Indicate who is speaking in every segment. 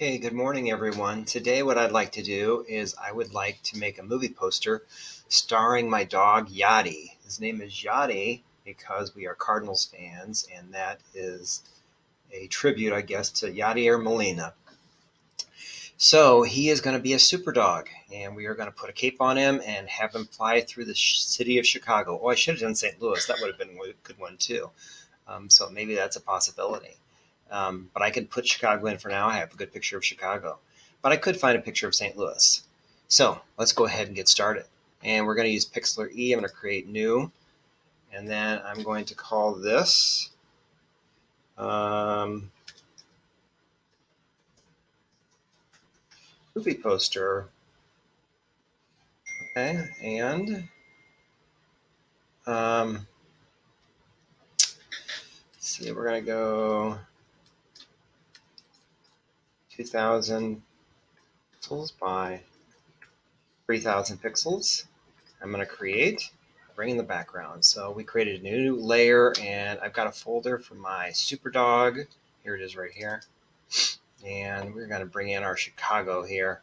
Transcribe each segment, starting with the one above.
Speaker 1: Okay, good morning, everyone. Today, what I'd like to do is I would like to make a movie poster starring my dog, Yachty. His name is Yachty because we are Cardinals fans, and that is a tribute, I guess, to Yadier Molina. So he is going to be a super dog, and we are going to put a cape on him and have him fly through the city of Chicago. Oh, I should have done St. Louis. That would have been a good one, too. So maybe that's a possibility. But I could put Chicago in for now. I have a good picture of Chicago. But I could find a picture of St. Louis. So let's go ahead and get started. And we're going to use Pixlr E. I'm going to create new. And then I'm going to call this movie poster. Okay, and let's see, we're going to go 2,000 pixels by 3,000 pixels. I'm going to create, bring in the background. So we created a new layer, and I've got a folder for my super dog. Here it is right here. And we're going to bring in our Chicago here.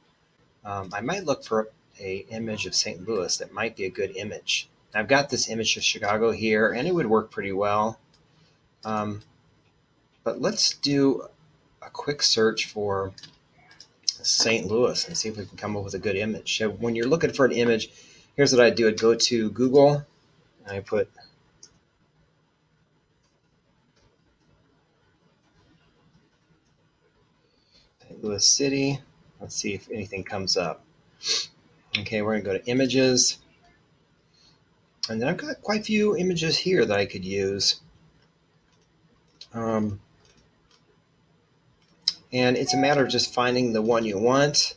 Speaker 1: I might look for an image of St. Louis that might be a good image. I've got this image of Chicago here, and it would work pretty well. But let's do a quick search for St. Louis and see if we can come up with a good image. So when you're looking for an image, here's what I do. I'd go to Google, and I put St. Louis City. Let's see if anything comes up. Okay, we're going to go to images. And then I've got quite a few images here that I could use. And it's a matter of just finding the one you want.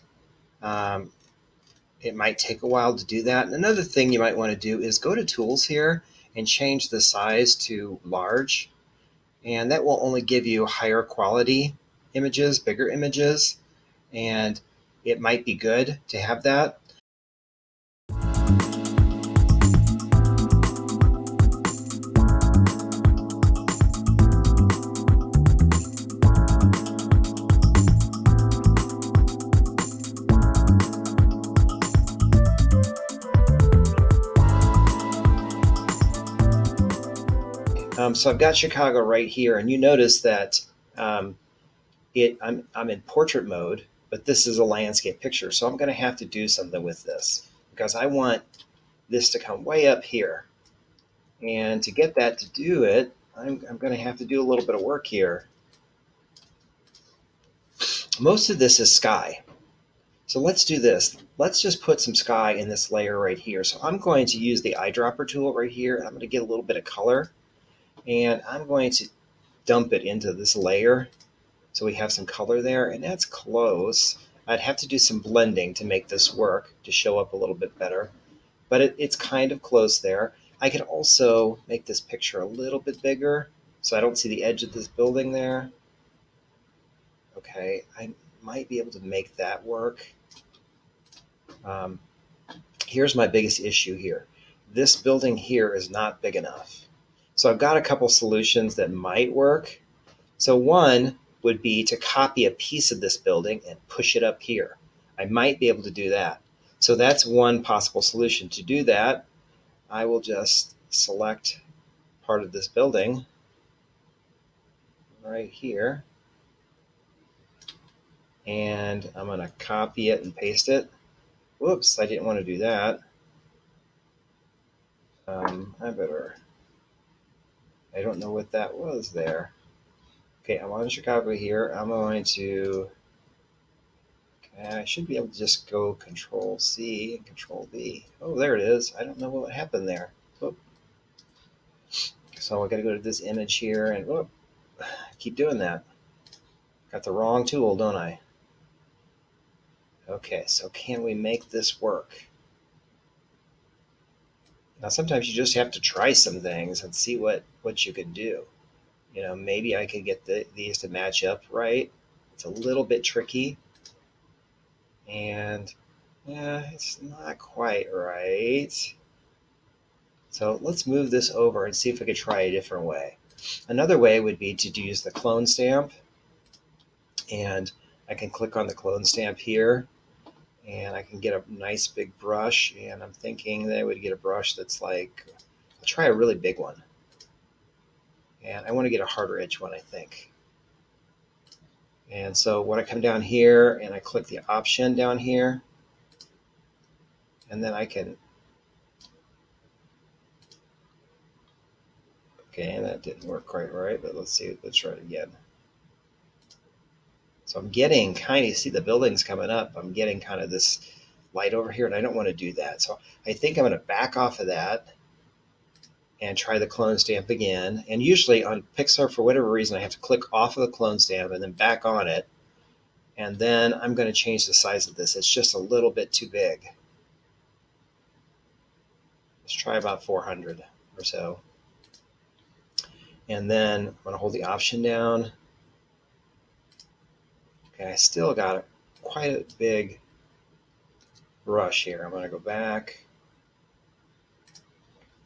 Speaker 1: It might take a while to do that. And another thing you might want to do is go to Tools here and change the size to large. And that will only give you higher quality images, bigger images. And it might be good to have that. So I've got Chicago right here, and you notice that I'm in portrait mode, but this is a landscape picture. So I'm going to have to do something with this because I want this to come way up here. And to get that to do it, I'm going to have to do a little bit of work here. Most of this is sky. So let's do this. Let's just put some sky in this layer right here. So I'm going to use the eyedropper tool right here. I'm going to get a little bit of color, and I'm going to dump it into this layer so we have some color there, and that's close. I'd have to do some blending to make this work, to show up a little bit better, but it's kind of close there. I could also make this picture a little bit bigger so I don't see the edge of this building there. Okay, I might be able to make that work. Here's my biggest issue here. This building here is not big enough. So I've got a couple solutions that might work. So one would be to copy a piece of this building and push it up here. I might be able to do that. So that's one possible solution. To do that, I will just select part of this building right here, and I'm going to copy it and paste it. Whoops, I didn't want to do that. I don't know what that was there. Okay, I'm on Chicago here. I'm going to, I should be able to just go Control C and Control V. Oh, there it is. I don't know what happened there. Whoop. So I got to go to this image here, and whoop, I keep doing that. Got the wrong tool, don't I? Okay, so can we make this work? Now, sometimes you just have to try some things and see what you can do. You know, maybe I could get these to match up right. It's a little bit tricky. And yeah, it's not quite right. So let's move this over and see if we could try a different way. Another way would be to use the clone stamp. And I can click on the clone stamp here, and I can get a nice big brush, and I'm thinking that I would get a brush that's like, I'll try a really big one. And I want to get a harder edge one, I think. And so when I come down here and I click the option down here, and then I can, okay, and that didn't work quite right, but let's see, let's try it again. So I'm getting kind of, see the buildings coming up, I'm getting kind of this light over here, and I don't want to do that. So I think I'm going to back off of that and try the clone stamp again. And usually on Pixlr, for whatever reason, I have to click off of the clone stamp and then back on it. And then I'm going to change the size of this. It's just a little bit too big. Let's try about 400 or so. And then I'm going to hold the option down. Okay, I still got quite a big brush here. I'm going to go back.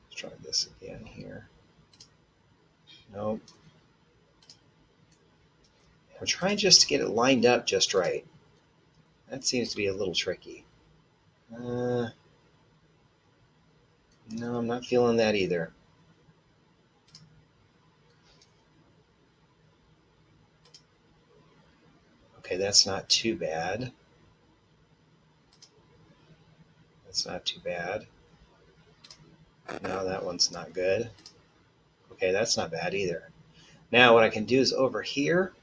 Speaker 1: Let's try this again here. Nope. I'm trying just to get it lined up just right. That seems to be a little tricky. No, I'm not feeling that either. Okay, that's not too bad. That's not too bad. No, that one's not good. Okay, that's not bad either. Now what I can do is over here,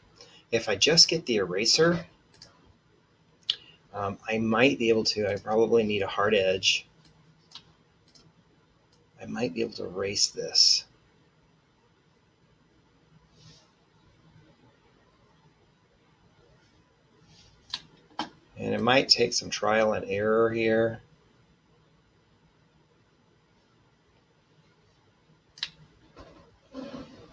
Speaker 1: if I just get the eraser, I might be able to, I probably need a hard edge. I might be able to erase this. And it might take some trial and error here.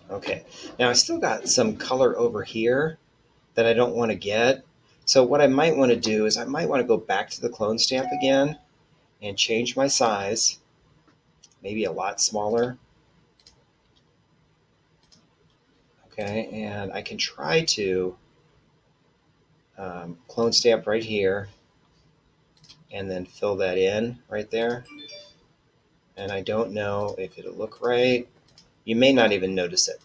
Speaker 1: Okay, now I still got some color over here that I don't want to get. So what I might want to do is I might want to go back to the clone stamp again and change my size, maybe a lot smaller. Okay, and I can try to clone stamp right here and then fill that in right there. And I don't know if it'll look right. You may not even notice it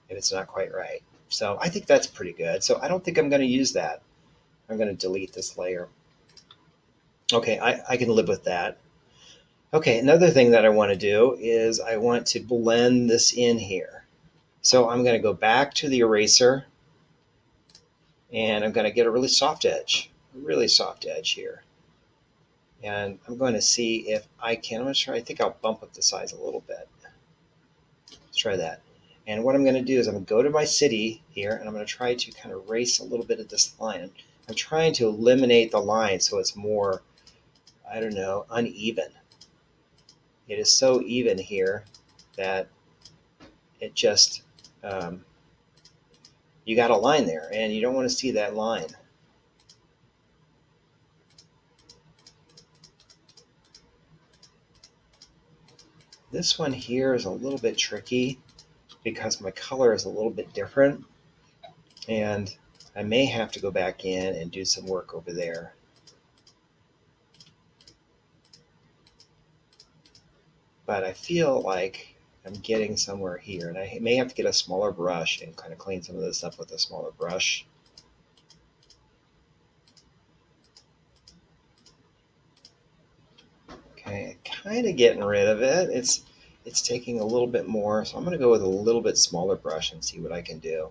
Speaker 1: if it's not quite right. So I think that's pretty good. So I don't think I'm going to use that. I'm going to delete this layer. Okay, I can live with that. Okay, another thing that I want to do is I want to blend this in here. So I'm going to go back to the eraser, and I'm going to get a really soft edge here. And I'm going to see if I can, I'm going to try, I think I'll bump up the size a little bit. Let's try that. And what I'm going to do is I'm going to go to my city here, and I'm going to try to kind of erase a little bit of this line. I'm trying to eliminate the line so it's more, I don't know, uneven. It is so even here that it just, you got a line there, and you don't want to see that line. This one here is a little bit tricky because my color is a little bit different, and I may have to go back in and do some work over there. But I feel like I'm getting somewhere here, and I may have to get a smaller brush and kind of clean some of this up with a smaller brush. Okay, kind of getting rid of it. It's taking a little bit more, so I'm going to go with a little bit smaller brush and see what I can do.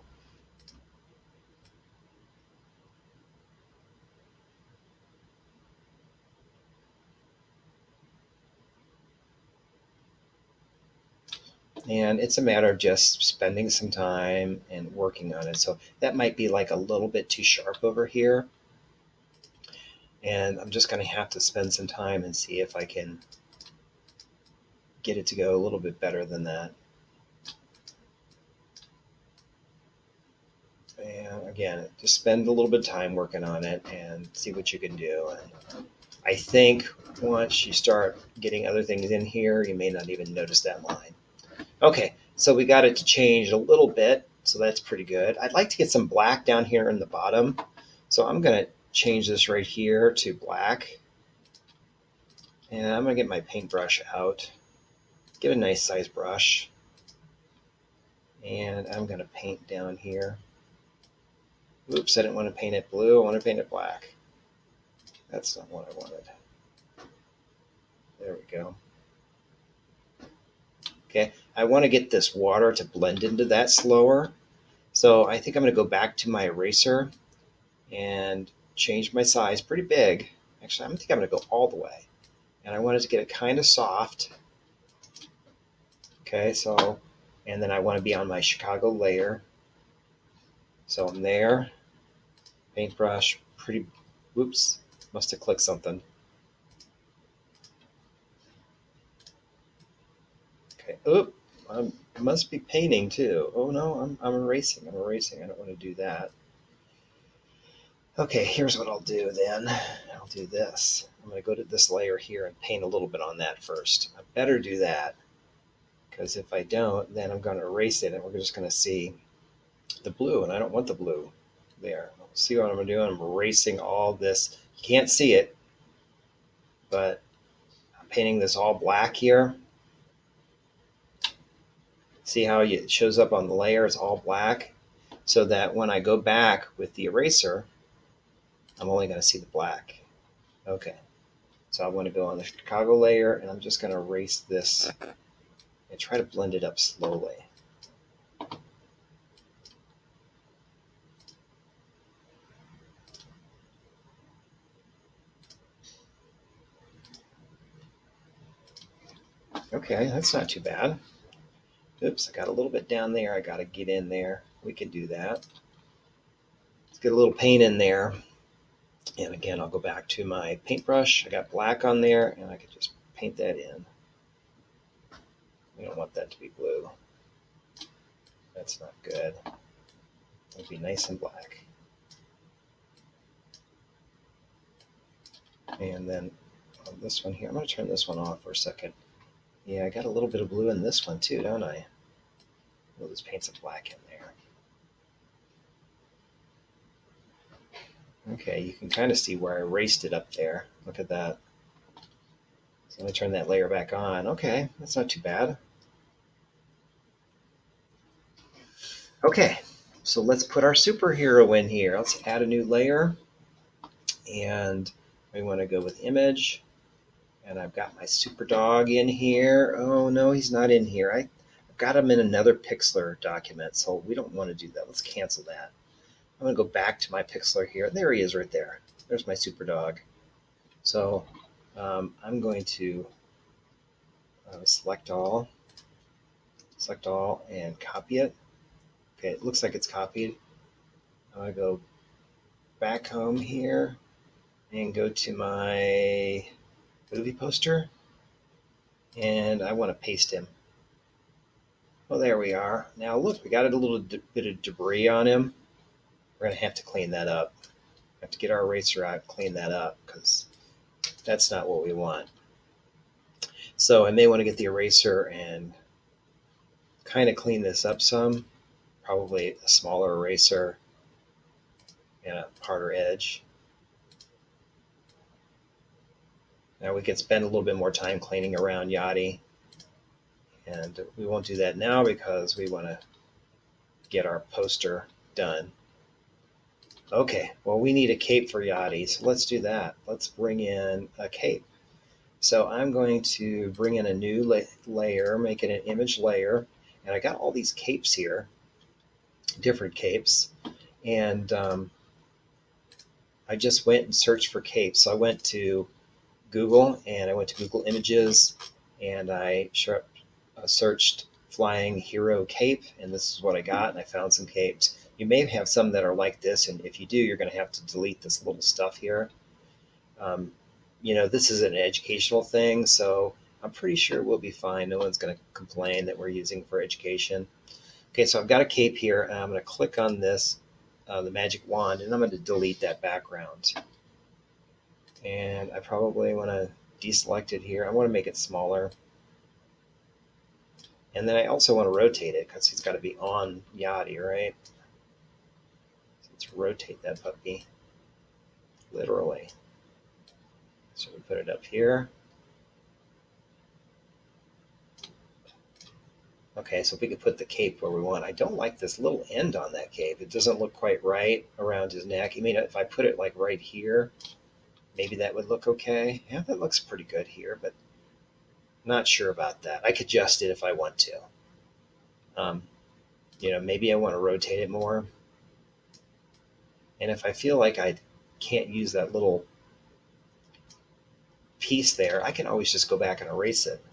Speaker 1: And it's a matter of just spending some time and working on it. So that might be like a little bit too sharp over here. And I'm just going to have to spend some time and see if I can get it to go a little bit better than that. And again, just spend a little bit of time working on it and see what you can do. And I think once you start getting other things in here, you may not even notice that line. Okay, so we got it to change a little bit, so that's pretty good. I'd like to get some black down here in the bottom. So I'm going to change this right here to black. And I'm going to get my paintbrush out. Get a nice size brush. And I'm going to paint down here. Oops, I didn't want to paint it blue. I want to paint it black. That's not what I wanted. There we go. Okay, I want to get this water to blend into that slower. So I think I'm going to go back to my eraser and change my size pretty big. Actually, I think I'm going to go all the way. And I want it to get it kind of soft. Okay, so, and then I want to be on my Chicago layer. So I'm there. Paintbrush, pretty, whoops, must have clicked something. Okay, oop, I must be painting too. Oh no, I'm erasing, I'm erasing. I don't want to do that. Okay, here's what I'll do then. I'll do this. I'm going to go to this layer here and paint a little bit on that first. I better do that, because if I don't, then I'm going to erase it and we're just going to see the blue, and I don't want the blue there. See what I'm doing? I'm erasing all this. You can't see it, but I'm painting this all black here. See how it shows up on the layer? It's all black, so that when I go back with the eraser, I'm only going to see the black. Okay, so I want to go on the Chicago layer, and I'm just going to erase this and try to blend it up slowly. Okay, that's not too bad. Oops, I got a little bit down there. I got to get in there. We can do that. Let's get a little paint in there. And again, I'll go back to my paintbrush. I got black on there, and I could just paint that in. We don't want that to be blue. That's not good. It'll be nice and black. And then on this one here, I'm going to turn this one off for a second. Yeah, I got a little bit of blue in this one too, don't I? We'll just paint some black in there. Okay, you can kind of see where I erased it up there. Look at that. So let me turn that layer back on. Okay, that's not too bad. Okay, so let's put our superhero in here. Let's add a new layer. And we want to go with image. And I've got my super dog in here. Oh no, he's not in here. I've got him in another Pixlr document, so we don't want to do that. Let's cancel that. I'm going to go back to my Pixlr here. There he is right there. There's my super dog. So I'm going to select all, and copy it. Okay, it looks like it's copied. I'm going to go back home here and go to my movie poster, and I want to paste him. Well, there we are. Now look, we got a little bit of debris on him. We're going to have to clean that up. We have to get our eraser out and clean that up, because that's not what we want. So I may want to get the eraser and kind of clean this up some. Probably a smaller eraser and a harder edge. Now we can spend a little bit more time cleaning around Yachty. And we won't do that now because we want to get our poster done. Okay, well, we need a cape for Yachty, so let's do that. Let's bring in a cape. So I'm going to bring in a new layer, make it an image layer. And I got all these capes here, different capes. And I just went and searched for capes. So I went to Google, and I went to Google Images, and I searched flying hero cape, and this is what I got, and I found some capes. You may have some that are like this, and if you do, you're going to have to delete this little stuff here. This is an educational thing, so I'm pretty sure we'll be fine. No one's going to complain that we're using for education. Okay, so I've got a cape here, and I'm going to click on this, the magic wand, and I'm going to delete that background. And I probably want to deselect it here. I want to make it smaller. And then I also want to rotate it because he's got to be on Yachty, right? So let's rotate that puppy. literally. So we put it up here. Okay, so if we could put the cape where we want. I don't like this little end on that cape. It doesn't look quite right around his neck. I mean, if I put it like right here, maybe that would look okay. Yeah, that looks pretty good here, but not sure about that. I could adjust it if I want to. Maybe I want to rotate it more. And if I feel like I can't use that little piece there, I can always just go back and erase it.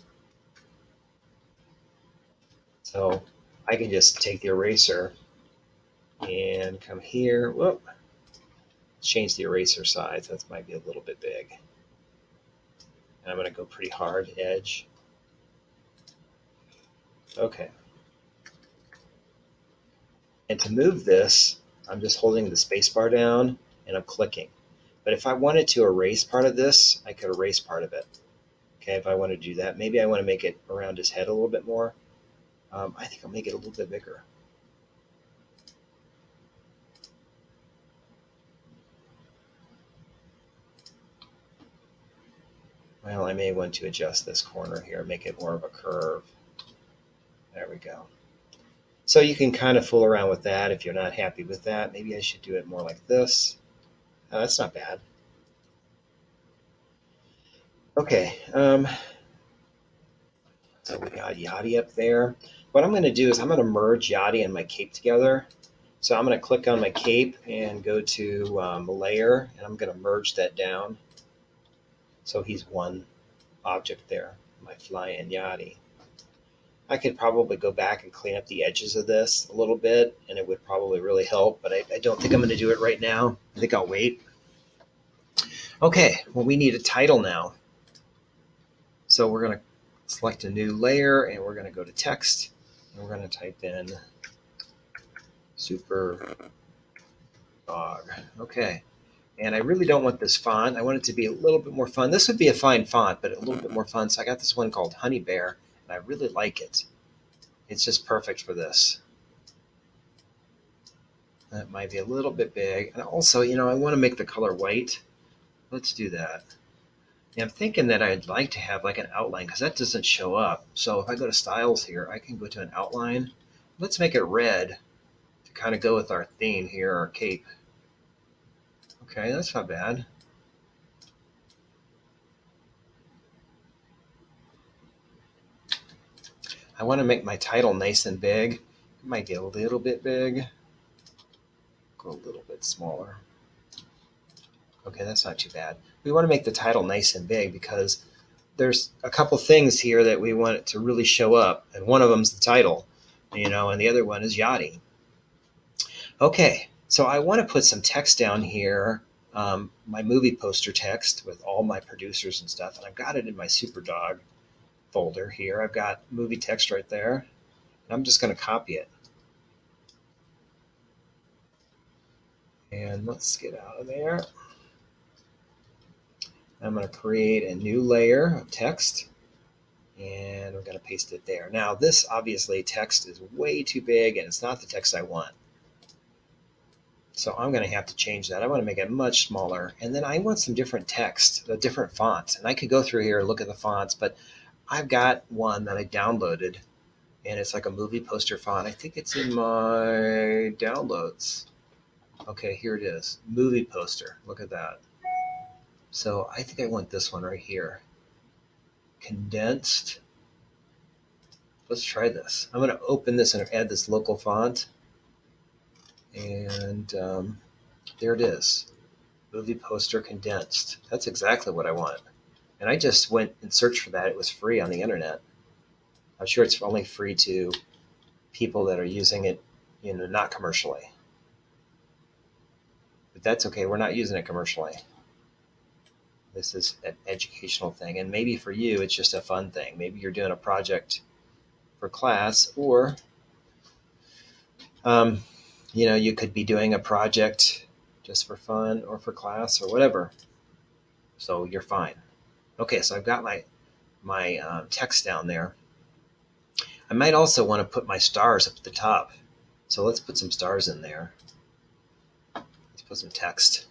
Speaker 1: So I can just take the eraser and come here. Whoop. Change the eraser size. That might be a little bit big. And I'm going to go pretty hard edge. Okay. And to move this, I'm just holding the space bar down and I'm clicking. But if I wanted to erase part of this, I could erase part of it. Okay, if I want to do that, maybe I want to make it around his head a little bit more. I think I'll make it a little bit bigger. Well, I may want to adjust this corner here, make it more of a curve. There we go. So you can kind of fool around with that if you're not happy with that. Maybe I should do it more like this. That's not bad. Okay, so we got Yachty up there. What I'm going to do is I'm going to merge Yachty and my cape together. So I'm going to click on my cape and go to layer, and I'm going to merge that down. So he's one object there, my flying Yachty. I could probably go back and clean up the edges of this a little bit, and it would probably really help, but I don't think I'm going to do it right now. I think I'll wait. Okay, well, we need a title now. So we're going to select a new layer, and we're going to go to text, and we're going to type in Super Dog. Okay, and I really don't want this font. I want it to be a little bit more fun. This would be a fine font, but a little bit more fun. So I got this one called Honey Bear, and I really like it. It's just perfect for this. That might be a little bit big. And also, I want to make the color white. Let's do that. And I'm thinking that I'd like to have like an outline because that doesn't show up. So if I go to styles here, I can go to an outline. Let's make it red to kind of go with our theme here, our cape. Okay, that's not bad. I want to make my title nice and big. It might get a little bit big. Go a little bit smaller. Okay, that's not too bad. We want to make the title nice and big because there's a couple things here that we want it to really show up. And one of them is the title, and the other one is Yachty. Okay, so I want to put some text down here, my movie poster text with all my producers and stuff. And I've got it in my Superdog folder here. I've got movie text right there. And I'm just going to copy it. And let's get out of there. I'm going to create a new layer of text, and we're going to paste it there. Now, this obviously text is way too big, and it's not the text I want. So I'm going to have to change that. I want to make it much smaller, and then I want some different text, different fonts. And I could go through here and look at the fonts, but I've got one that I downloaded, and it's like a movie poster font. I think it's in my downloads. Okay, here it is, movie poster. Look at that. So I think I want this one right here. Condensed. Let's try this. I'm going to open this and add this local font. And there it is. Movie poster condensed. That's exactly what I want. And I just went and searched for that. It was free on the internet. I'm sure it's only free to people that are using it, not commercially. But that's okay. We're not using it commercially. This is an educational thing. And maybe for you, it's just a fun thing. Maybe you're doing a project for class, or, you could be doing a project just for fun or for class or whatever. So you're fine. Okay, so I've got my text down there. I might also want to put my stars up at the top. So let's put some stars in there. Let's put some text.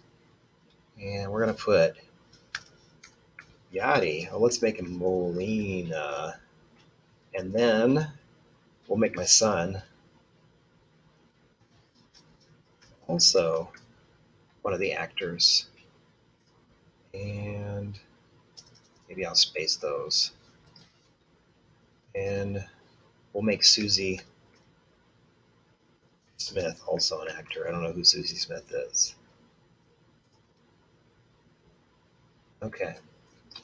Speaker 1: And we're going to put Yachty. Oh, let's make him Molina. And then we'll make my son also one of the actors. And maybe I'll space those. And we'll make Susie Smith also an actor. I don't know who Susie Smith is. Okay.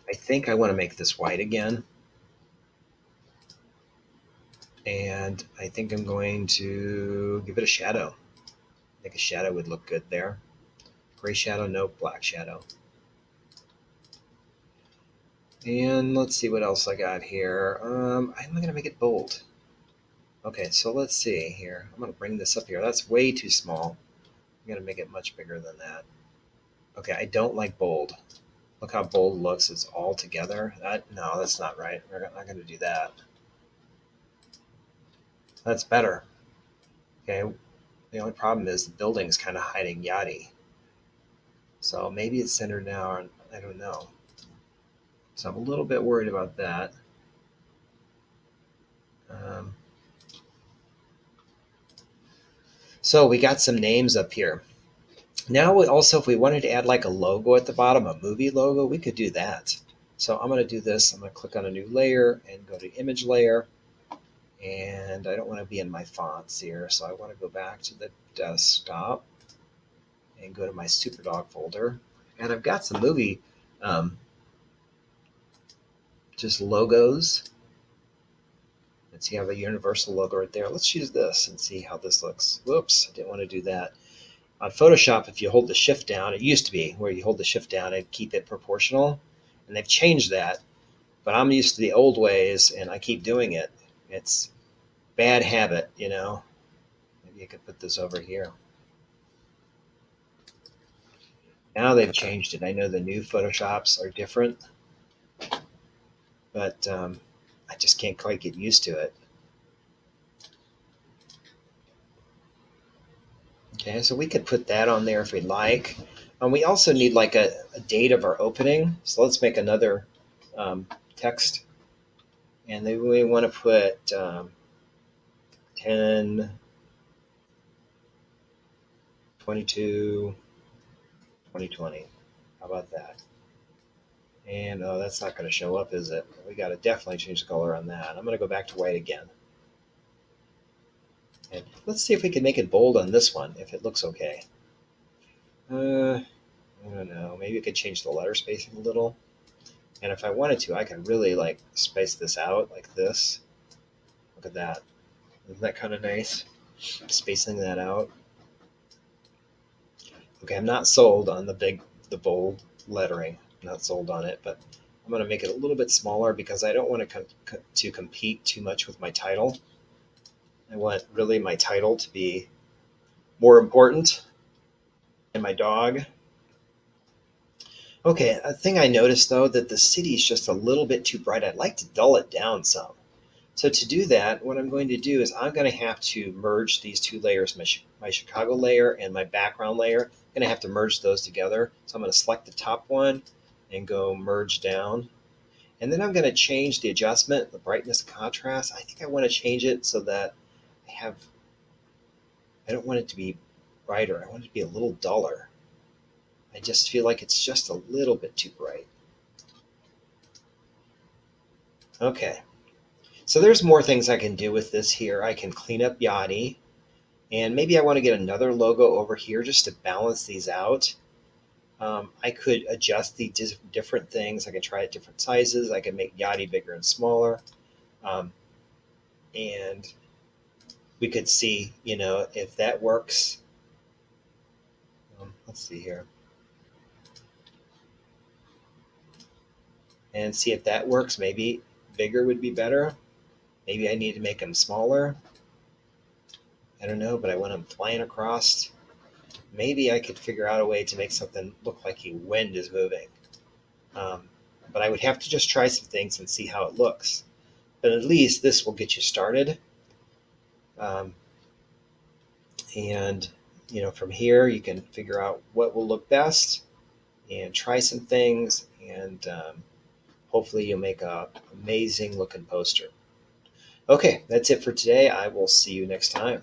Speaker 1: I think I want to make this white again. And I think I'm going to give it a shadow. I think a shadow would look good there. Gray shadow, no, black shadow. And let's see what else I got here. I'm going to make it bold. Okay, so let's see here. I'm going to bring this up here. That's way too small. I'm going to make it much bigger than that. Okay, I don't like bold. Look how bold looks. It's all together. No, that's not right. We're not going to do that. That's better. Okay, the only problem is the building's kind of hiding Yachty. So maybe it's centered now, I don't know. So I'm a little bit worried about that. So we got some names up here. Now also, if we wanted to add like a logo at the bottom, a movie logo, we could do that. So I'm going to do this. I'm going to click on a new layer and go to image layer. And I don't want to be in my fonts here. So I want to go back to the desktop and go to my Superdog folder. And I've got some movie just logos. Let's see, I have a universal logo right there. Let's use this and see how this looks. Whoops, I didn't want to do that. On Photoshop, if you hold the shift down, it used to be where you hold the shift down and keep it proportional. And they've changed that. But I'm used to the old ways, and I keep doing it. It's bad habit, you know. Maybe I could put this over here. Now they've changed it. I know the new Photoshops are different, but I just can't quite get used to it. Okay, so we could put that on there if we'd like. We also need like a date of our opening. So let's make another text. And then we want to put 10, 22, 2020. How about that? And oh, that's not going to show up, is it? We got to definitely change the color on that. I'm going to go back to white again. And let's see if we can make it bold on this one, if it looks okay. I don't know. Maybe we could change the letter spacing a little. And if I wanted to, I could really like space this out like this. Look at that. Isn't that kind of nice? Spacing that out. Okay, I'm not sold on the bold lettering. I'm not sold on it, but I'm going to make it a little bit smaller because I don't want to compete too much with my title. I want really my title to be more important than my dog. Okay, a thing I noticed though, that the city is just a little bit too bright. I'd like to dull it down some. So to do that, what I'm going to do is I'm going to have to merge these two layers, my Chicago layer and my background layer. I'm going to have to merge those together. So I'm going to select the top one and go merge down. And then I'm going to change the adjustment, the brightness, contrast. I think I want to change it so that I don't want it to be brighter. I want it to be a little duller. I just feel like it's just a little bit too bright. Okay. So there's more things I can do with this here. I can clean up Yachty. And maybe I want to get another logo over here just to balance these out. I could adjust the different things. I can try at different sizes. I can make Yachty bigger and smaller. And we could see, if that works. Let's see here. And see if that works. Maybe bigger would be better. Maybe I need to make them smaller. I don't know, but I want them flying across. Maybe I could figure out a way to make something look like the wind is moving. But I would have to just try some things and see how it looks. But at least this will get you started. And from here you can figure out what will look best. and try some things, and hopefully you'll make a amazing looking poster. Okay, that's it for today. I will see you next time.